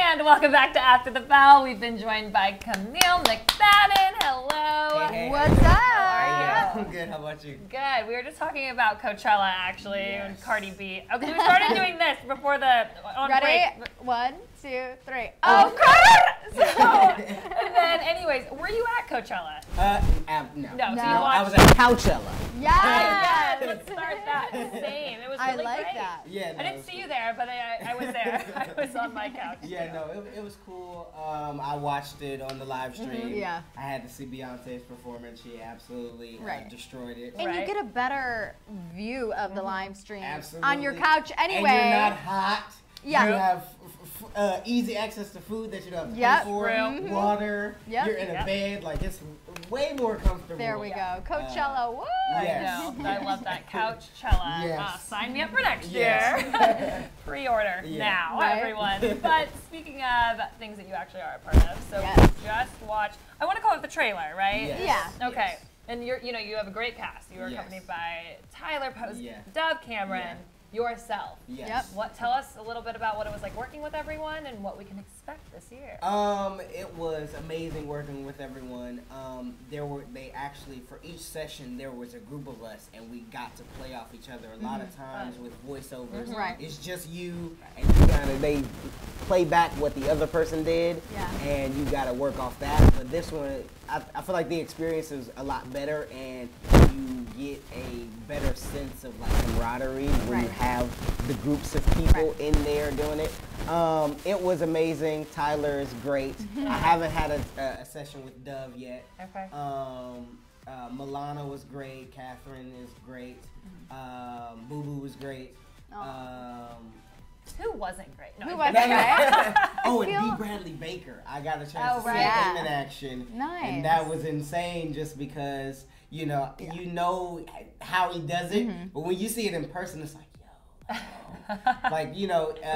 And welcome back to After the Bell. We've been joined by Kamil McFadden. Hello. Hey. What's up? How are you? I'm good. How about you? Good. We were just talking about Coachella, actually, and Yes. Cardi B. Okay, we started doing this before the Ready? break. 1, 2, 3. Oh, God! And then, anyways, were you at Coachella? No. No, so you I watched. was at Couchella. Yes. Let's start that. Same. It was I really like great. that. Yeah, no, I didn't see you there, but I was there. I was on my couch. Yeah, no, it was cool. I watched it on the live stream. Yeah. I had to see Beyonce's performance. She absolutely Right. destroyed it. And Right. you get a better view of the live stream Absolutely. on your couch anyway. And you're not hot. Yeah. You have easy access to food that you don't have to Yep. pay for. True. Water. Yep. You're in a bed. Like, it's way more comfortable. There we go. Coachella. Woo! Yes. I know. I love that. Couchella. Yes. Sign me up for next Yes. year. Pre-order Yeah. now, Right. everyone. But speaking of things that you actually are a part of, so Yes. we just watched. I want to call it the trailer, right? Yes. Yeah. Okay. Yes. And you have a great cast. You are Yes. accompanied by Tyler Post, Yeah. Dove Cameron, yourself. Yes. Yep. Tell us a little bit about what it was like working with everyone and what we can expect this year. It was amazing working with everyone. They actually, for each session, there was a group of us, and we got to play off each other. A lot of times with voiceovers, Right. it's just you, and you they play back what the other person did, Yeah. and you got to work off that. But this one, I feel like the experience is a lot better, and you get a better sense of like camaraderie when you Right. have the groups of people Right. in there doing it. It was amazing. Tyler is great. I haven't had a session with Dove yet. Okay. Milana was great. Catherine is great. Boo Boo was great. Who wasn't great? No, Who I'm wasn't kidding. great? Oh, and feel- B. Bradley Baker. I got a chance Oh, to see right. him Yeah. in action. Nice. And that was insane just because, you know how he does it, but when you see it in person, it's like, yo. Like,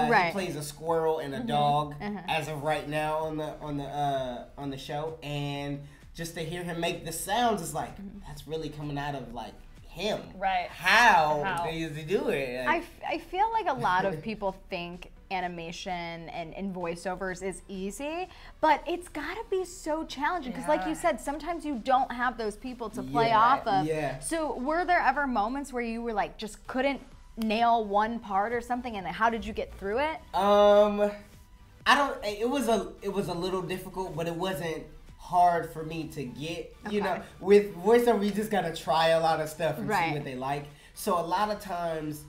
Right. he plays a squirrel and a dog as of right now on the show, and just to hear him make the sounds is like that's really coming out of like him. Right. How How? does he do it? Like, I feel like a lot of people think animation and voiceovers is easy, but it's gotta be so challenging because like you Yeah. said, sometimes you don't have those people to play Yeah, off of. yeah. So were there ever moments where you were like just couldn't nail one part or something, and then how did you get through it? I don't. It was a little difficult, but it wasn't hard for me to get. You know, Okay. with voiceover, you just gotta try a lot of stuff and see Right. what they like. So a lot of times.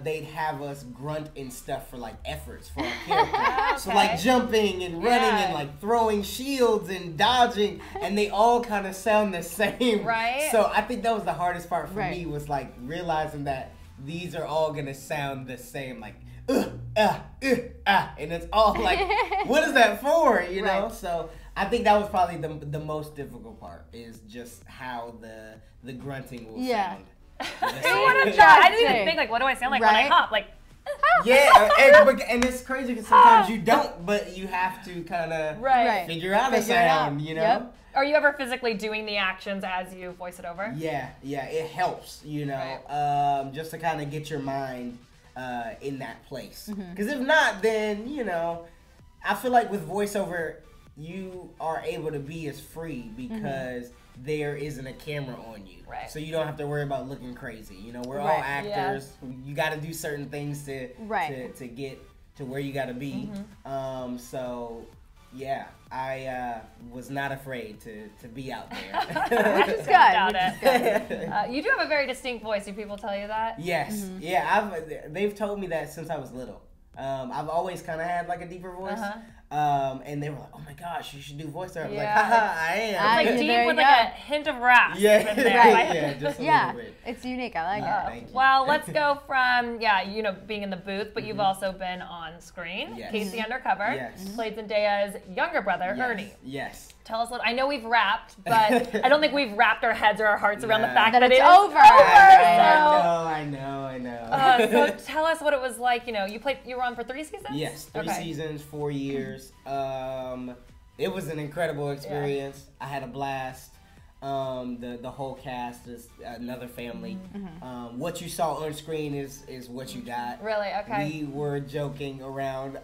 They'd have us grunt and stuff for like efforts for our character. So like jumping and running and like throwing shields and dodging, and they all kind of sound the same. Right. So I think that was the hardest part for Right. me was like realizing that these are all gonna sound the same, like and it's all like, what is that for? You know. Right. So I think that was probably the most difficult part is just how the grunting will Yeah. sound. I want to try. I didn't even Interesting. think like, what do I sound like when I Right. hop? Like, Yeah, and it's crazy because sometimes you don't, but you have to kind of right. figure out a Figure it out. sound, you know? Yep. Are you ever physically doing the actions as you voice it over? Yeah, it helps, you know, just to kind of get your mind in that place. Because if not, then, you know, I feel like with voiceover, you are able to be as free because there isn't a camera on you. Right. So you don't have to worry about looking crazy. You know, we're all Right. actors. You got to do certain things to Right. to get to where you got to be. So yeah, I was not afraid to be out there. Which is good. Doubt which is it. You do have a very distinct voice. Do people tell you that? Yes, yeah, they've told me that since I was little. I've always kind of had like a deeper voice. And they were like, "Oh my gosh, you should do voiceover." I was like, Yeah. "Haha, I am." It's There like you deep with go. like a hint of rasp yeah, in there. Right. yeah, just a Yeah, little bit. it's unique. I like it. Thank you. Well, let's go from, being in the booth, but you've also been on screen. Yes. Casey Undercover. Yes. Played Zendaya's younger brother, Yes, Ernie. Yes. Tell us I know we've wrapped, but I don't think we've wrapped our heads or our hearts around the Nah. fact That that it's it is over. I know. So tell us what it was like. You were on for 3 seasons? Yes, 3 Okay. seasons, 4 years. It was an incredible experience. I had a blast. The whole cast is another family. What you saw on screen is what you got. Really? Okay. We were joking around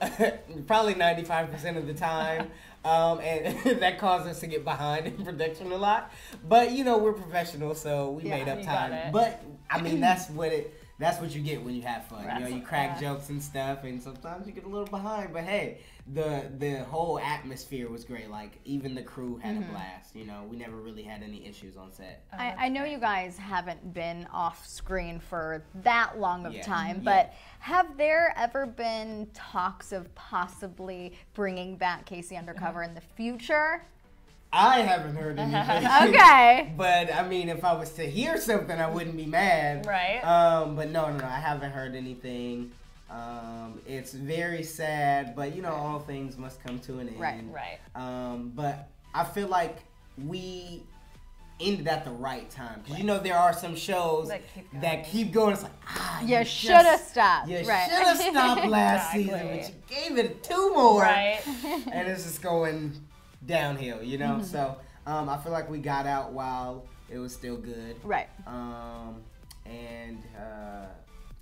probably 95% of the time, and that caused us to get behind in production a lot. But you know, we're professionals, so we made up time. But I mean, that's what you get when you have fun. You know, you crack jokes and stuff, and sometimes you get a little behind. But hey, the whole atmosphere was great. Like, even the crew had a blast. You know, we never really had any issues on set. I know you guys haven't been off screen for that long of time, but have there ever been talks of possibly bringing back Casey Undercover in the future? I haven't heard anything. Okay. But I mean, if I was to hear something, I wouldn't be mad. Right. But no, I haven't heard anything. It's very sad, but you know, all things must come to an end. Right. But I feel like we ended at the right time, because you know, there are some shows that keep going. It's like, you should have stopped. You should have stopped last season, but you gave it 2 more. Right. And it's just going downhill, you know. So I feel like we got out while it was still good. Right. And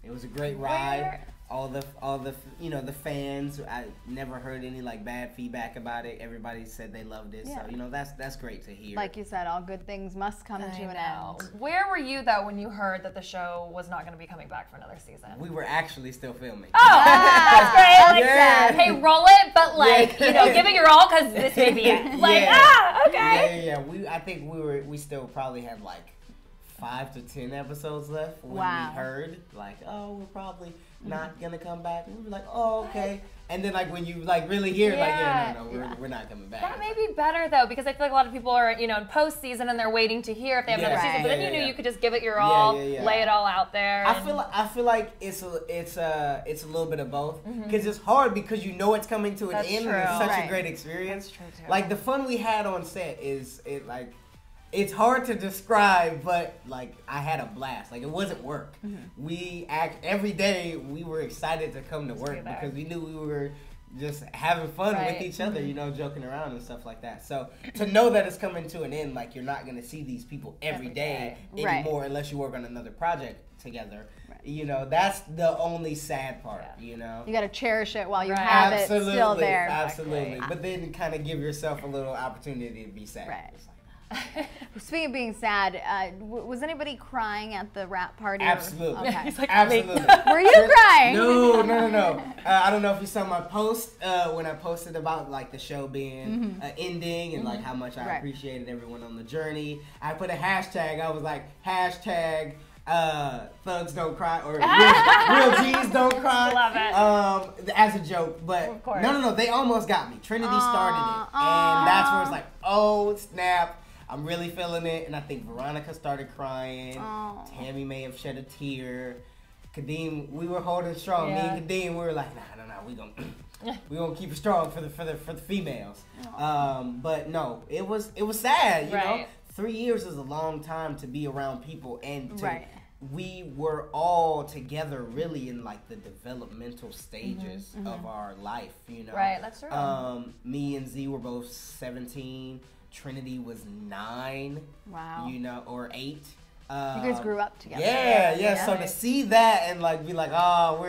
it was a great ride. All the you know, the fans, I never heard any like bad feedback about it. Everybody said they loved it. So you know, that's great to hear. Like you said, all good things must come to an end. Where were you though when you heard that the show was not going to be coming back for another season? We were actually still filming. Oh, that's great. I like that. Hey, roll it, but like, you know, give it your all, because this may be it. Like, okay. Yeah. I think we still probably had like 5 to 10 episodes left when we heard like, oh, we're probably not gonna come back. And we were like, oh, okay. And then like when you like really hear it, like, we're not coming back. That may be better though, because I feel like a lot of people are, you know, in post season and they're waiting to hear if they have another season. But then you knew you could just give it your all, lay it all out there. I feel like it's a little bit of both, because it's hard because you know it's coming to an end, and it's such a great experience. That's true too. Like the fun we had on set it's hard to describe, but like I had a blast. Like, it wasn't work. We every day we were excited to come to work because we knew we were just having fun with each other, you know, joking around and stuff like that. So to know that it's coming to an end, like you're not gonna see these people every day anymore unless you work on another project together. You know, that's the only sad part, you know. You got to cherish it while you have it still there. Absolutely. But then kind of give yourself a little opportunity to be sad. Right. Speaking of being sad, was anybody crying at the wrap party? Absolutely. Okay. He's like, absolutely. Were you crying? No. I don't know if you saw my post when I posted about like the show being ending and like how much I appreciated everyone on the journey. I put a hashtag. I was like, hashtag thugs don't cry, or real G's don't cry. Love it. As a joke, but no, they almost got me. Trinity started it, and that's where it's like, oh snap, I'm really feeling it. And I think Veronica started crying. Tammy may have shed a tear. Kadeem, we were holding strong. Me and Kadeem, we were like, nah, we gonna keep it strong for the females. But no, it was sad, you know. 3 years is a long time to be around people, and we were all together really in like the developmental stages of our life, you know. Right, that's true. Me and Z were both 17. Trinity was 9. Wow. You know, or 8. You guys grew up together. Yeah. So to see that and like be like, oh,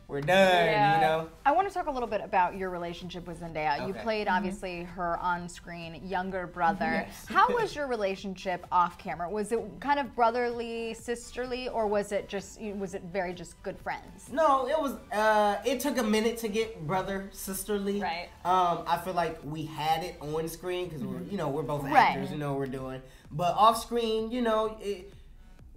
we're done, you know. I want to talk a little bit about your relationship with Zendaya. You played, obviously, her on-screen younger brother. Yes. How was your relationship off camera? Was it kind of brotherly, sisterly, or was it very just good friends? No, it was, it took a minute to get brother, sisterly. Right. I feel like we had it on screen because we're both actors, you know what we're doing. But off screen, you know,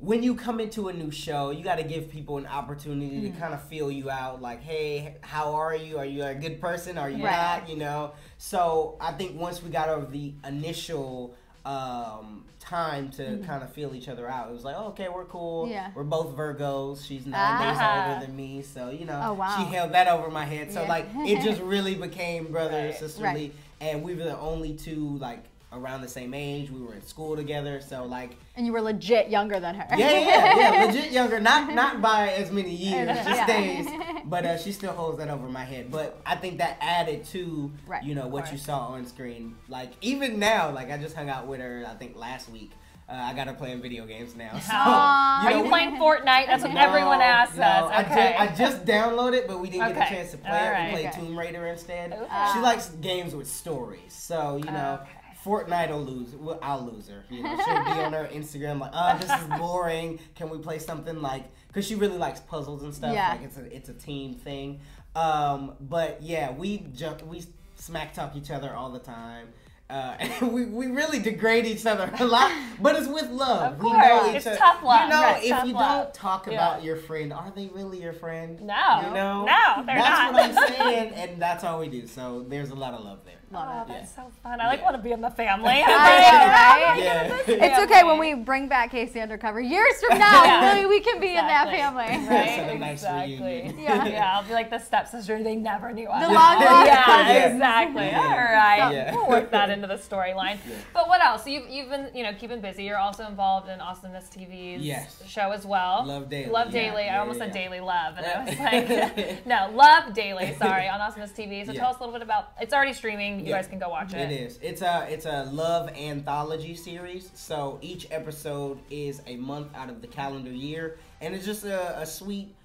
when you come into a new show, you got to give people an opportunity to kind of feel you out. Like, hey, how are you? Are you a good person? Are you not? You know? So I think once we got over the initial time to kind of feel each other out, it was like, oh, okay, we're cool. Yeah. We're both Virgos. She's 9 days older than me. So, you know, she held that over my head. So, like, it just really became brother and sisterly. And we were the only two, like, around the same age. We were in school together, so like. And you were legit younger than her. Yeah, legit younger. Not by as many years, just days. But she still holds that over my head. But I think that added to, you know, what you saw on screen. Like, even now, like, I just hung out with her, I think, last week. I got her playing video games now. So, Are you playing Fortnite? That's what everyone asks us. Okay. I just downloaded it, but we didn't get a chance to play it. We played Tomb Raider instead. She likes games with stories. So, you know, Fortnite will lose. Well, I'll lose her. You know, she'll be on her Instagram like, oh, this is boring. Can we play something like? Because she really likes puzzles and stuff. Yeah. Like it's a team thing. But yeah, we smack talk each other all the time. And we really degrade each other a lot, but it's with love. Of course. We know it's tough love. You know, if you don't talk about your friend, are they really your friend? No. You know? No, they're not. That's what I'm saying, and that's all we do. So there's a lot of love there. Love it. That's so fun. I want to be in the family. It's okay when we bring back Casey Undercover years from now. We can be in that family. Right? Exactly. Yeah, I'll be like the stepsister they never knew of. The long lost cousin. Exactly. All right. We'll work that into the storyline. But what else? So you've been, you know, keeping busy. You're also involved in Awesomeness TV's show as well. Love Daily. Love Daily. I almost said Daily Love, and I was like, no, Love Daily. Sorry, on Awesomeness TV. So tell us a little bit about. It's already streaming. You guys can go watch it. It is. It's a love anthology series. So each episode is a month out of the calendar year, and it's just a sweet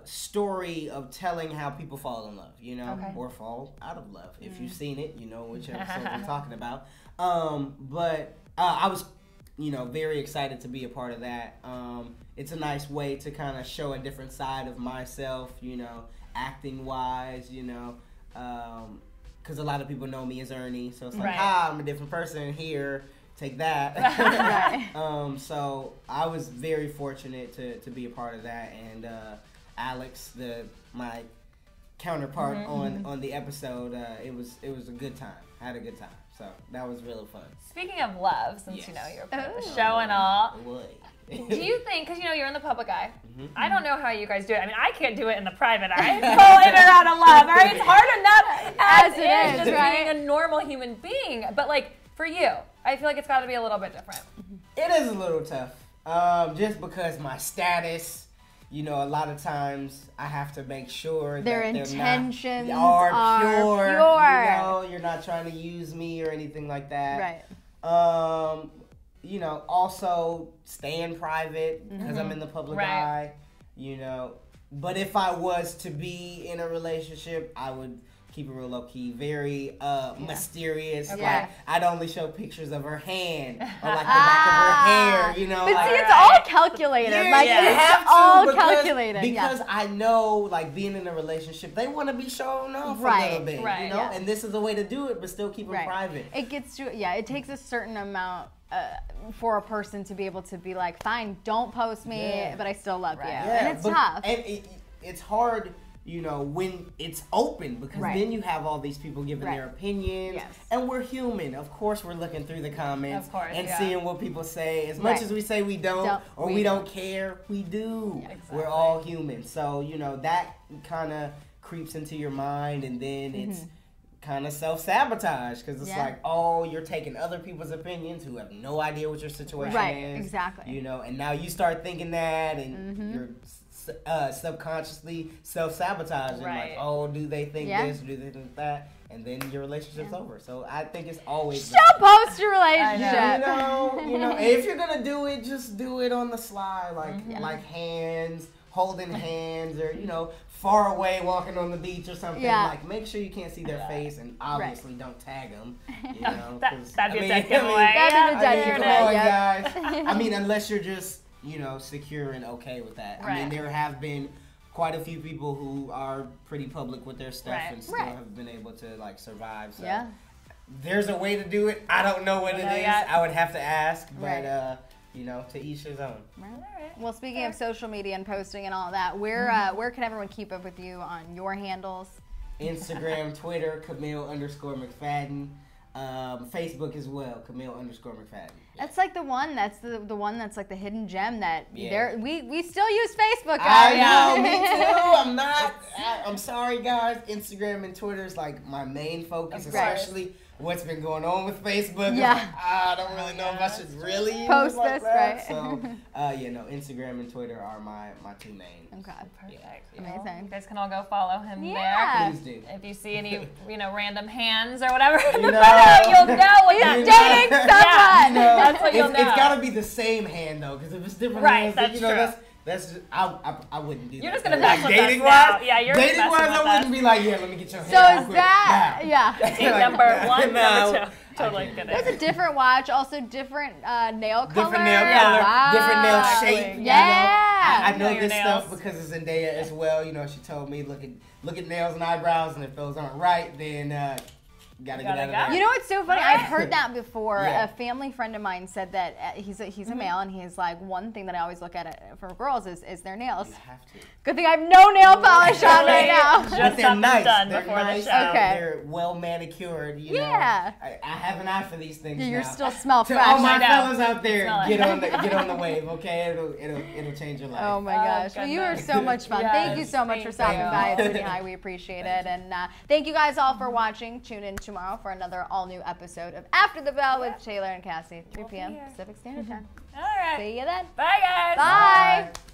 story of telling how people fall in love, you know, or fall out of love. If you've seen it, you know which episode I'm talking about. But I was, you know, very excited to be a part of that. It's a nice way to kind of show a different side of myself, you know, acting wise, you know. Because a lot of people know me as Ernie, so it's like, I'm a different person here. Take that. So I was very fortunate to be a part of that, and Alex, my counterpart on the episode, it was a good time. I had a good time, so that was really fun. Speaking of love, since you know you're part of the show and all. Do you think, because you know you're in the public eye, I don't know how you guys do it. I mean, I can't do it in the private eye. Pull in or out of love, all right? It's hard enough as it is just being a normal human being. But like for you, I feel like it's got to be a little bit different. It is a little tough, just because my status. You know, a lot of times I have to make sure their that intentions are pure. You know, you're not trying to use me or anything like that. Right. You know, also staying private because I'm in the public eye, you know. But if I was to be in a relationship, I would keep it real low key, very mysterious. Like I'd only show pictures of her hand or like the back of her hair, you know. But like, see, it's all calculated. It's all calculated. Because I know, like being in a relationship, they want to be shown off a little bit, you know. And this is a way to do it, but still keep it private. It gets to it takes a certain amount. For a person to be able to be like, fine, don't post me, but I still love you. And it's tough. And it's hard, you know, when it's open, because then you have all these people giving their opinions. And we're human. Of course we're looking through the comments and seeing what people say. As much as we say we don't or we don't care, we do. We're all human. So, you know, that kind of creeps into your mind, and then it's kind of self-sabotage, because it's like, oh, you're taking other people's opinions who have no idea what your situation is. Exactly. You know, and now you start thinking that, and you're subconsciously self-sabotaging. Like, oh, do they think this? Do they think that? And then your relationship's over. So I think it's always don't post your relationship. You know, if you're gonna do it, just do it on the slide, like hands, holding hands, or you know, far away walking on the beach or something. Like, make sure you can't see their face, and obviously don't tag them. You know, that'd be a dead giveaway. That'd be a dead giveaway. Guys. I mean, unless you're just, you know, secure and okay with that. I mean, there have been quite a few people who are pretty public with their stuff and still have been able to like survive. So there's a way to do it. I don't know what it is. I would have to ask, but you know, to each his own. Well, speaking of social media and posting and all that, where can everyone keep up with you on your handles? Instagram, Twitter, Kamil _McFadden. Facebook as well, Kamil _McFadden. That's like the one. That's the one that's like the hidden gem that Yeah. we still use Facebook. I Guys. know, me too. I'm not. I'm sorry, guys. Instagram and Twitter is like my main focus, especially what's been going on with Facebook. Yeah. Like, I don't really know if I should really post like this, that. right? So, Instagram and Twitter are my two main. Okay. Perfect. Yeah. Amazing. You guys can all go follow him Yeah. there. Please do. If you see any, random hands or whatever in the You know. photo, you'll know what He's that dating someone. You know, That's what you'll know. It's got to be the same hand though, because if it's different Right, hands, that's true. That's just, I wouldn't do that. You're just gonna But, mess with dating us wise, now. Yeah, you're dating messing wise, with I us. wouldn't be like, yeah, let me get your hair. So real is quick. that Nah. yeah? Date number one, No. number two. Totally can't. kidding. There's a different watch, also different nail color. Different nail color, Wow. different nail shape. you know. Yeah. I know your this nails. stuff because of Zendaya as well. You know, she told me look at nails and eyebrows, and if those aren't right, then gotta get out of go. there. You know what's so funny? I've heard that before. Yeah. A family friend of mine said that he's a male, and he's like, one thing that I always look at for girls is their nails. You have to. Good thing I have no nail polish on right now. Just But they're something nice. done They're before nice. the show. Okay. They're well manicured. You Yeah. know. I have an eye for these things. You now. still smell To fresh. all my I know. fellas out there, Smell it. get on the wave, okay? It'll change your life. Oh my gosh. Well, you were goodness. so much fun. Yes, Thank you so much for thank stopping you. by at City High. We appreciate it. And thank you guys all for watching. Tune in tomorrow for another all-new episode of After the Bell with Taylor and Cassie, 3 p.m. here. Pacific Standard Time. All right. See you then. Bye, guys. Bye.